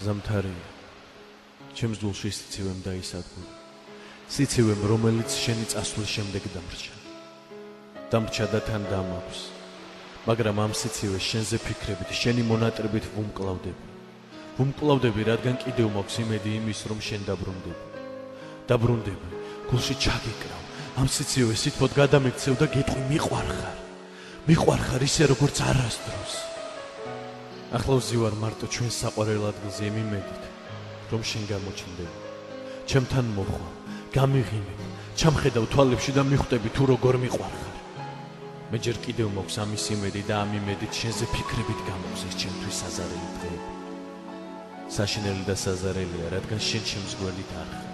ზამთარია ჩემს გულში სიცივემ დაისადგურა სიცივემ რომელიც შენი წასვლის შემდეგ დამრჩა და თან დამაქვს მაგრამ ამ სიცივეს შენზე ფიქრებით შენი მონატრებით ვუმკლავდები რადგან კიდევ მაქვს იმედი იმის რომ შენ დაბრუნდები გულში ჩაგეკრავ ამ სიცივეს სითბოდ გადამექცევ და გეტყვი მიყვარხარ ისე როგორც არასდროს ახლა ვზივარ მარტო ჩვენ საყვარელ ადგილზე იმ იმედით რომ შენ გამოჩნდები ჩემთან მოხვალ გამიღიმებ ჩამხედავ თვალებში და მიხვდები თუ როგორ მიყვარხარ მე ჯერ კიდევ მაქვს ამის იმედი და ამ იმედით შენზე ფიქრებით გამოგზეს ჩემთვის საზარელი დღეები საშინელი და საზარელია რადგან შენ ჩემს გვერდით არ ხარ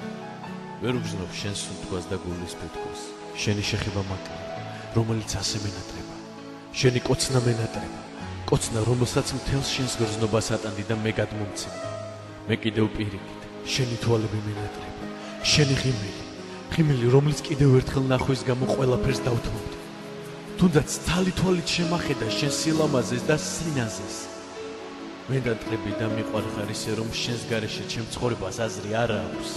ვერ ვგზნობ შენს სუნთქვას და გულის ფეთქოს შენი შეხება მაკლია რომელიც ასე მენატრება შენი კოცნა მენატრება კოცნა რომელსაც მთელს შენს გრძნობას ატანდი და მე გადმომცემ მე კიდევ პირიქით შენი თვალები მენატრება შენი ღიმილი რომელიც კიდევ ერთხელ ნახვის გამო ყველაფერს დავთმობდი თუნდაც თალი თვალით შემახედა შენ სილამაზეს და სინაზეს მენატრები და მიყვარხარ ისე რომ შენს გარეშე ჩემ ცხოვრებას აზრი არ აქვს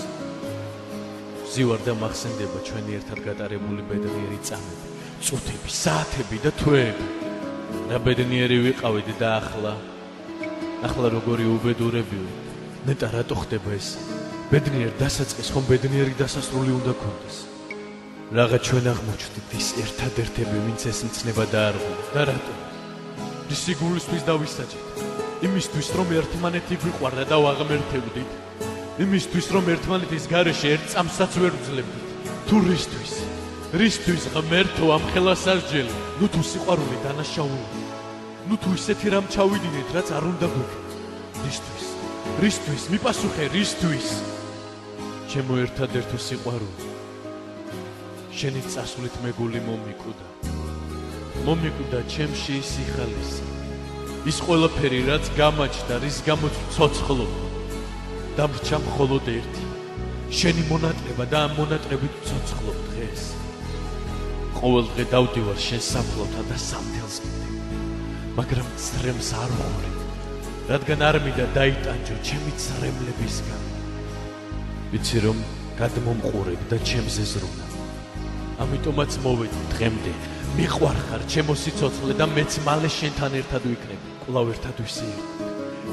ზივარ და მახსენდება ჩვენი ერთად გატარებული ბედნიერი წამები წუთები საათები და თვეები რა ბედნიერი ვიყავით და ახლა როგორი უბედურები ვით ნეტა რატო ხდება ეს ბედნიერ დასაწყის ხომ ბედნიერი დასასრული უნდა გქონდეს რაღა ჩვენ აღმოჩნდით ის ერთადერთები ვინც ეს მცნება დაარღვია და რატო რისი გულისთვის დავისაჯეთ იმისთვის რომ ერთმანეთი გვიყვარდა და ვაღმერთებდით იმისთვის რომ ერთმანეთის გარეშე ერთ წამსაც ვერ ვძლებდით თუ რისთვის ღმერთო ამ ხელასარჯელი ნუ თუ სიყვარული დანაშაულია ნუ თუ ისეთი რამ ჩავიდინეთ რაც არ უნდა გვექნათ რისთვის მიპასუხე რისთვის ჩემო ერთადერთო სიყვარული შენი წასვლით მე გული მომიკვდა ჩემში სიხალისი ის ყველაფერი რაც გამაჩნდა რის გამოც ვცოცხლობ დამრჩა მხოლოდ ერთი შენი მონატრება და ამ მონატრებით ვცოცხლობ დღეს ყოველ დღე დავდივარ შენ სამფლობთან და სამთელს მაგრამ წრემს არ ვუყურებ რადგან არ მინდა დაიტანჯო ჩემი წრემლებისგან ვიცი რომ გადმომყურებ და ჩემზე ზრუნავ ამიტომაც მოვედი დღემდე მიყვარხარ ჩემო სიცოცხლე და მეც მალე შენთან ერთად ვიქნები კვლავ ერთად ვისიერთებთ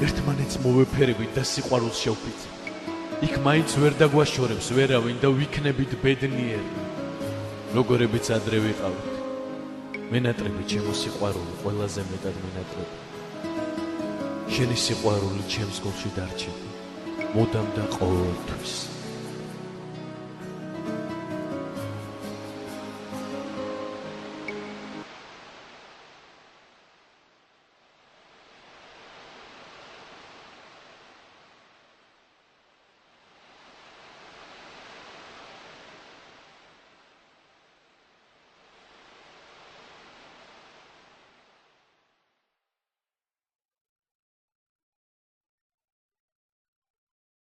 ერთმანეთს მოვეფერებით და სიყვარულს შევფიცებ იქ მაინც ვერ დაგვაშორებს ვერავინ და ვიქნებით ბედნიერი როგორებიც ადრე ვიყავით მენატრები ჩემო სიყვარული ყველაზე მეტად მენატრები შენი სიყვარული ჩემს გულში დარჩება მუდამ და ყოველთვის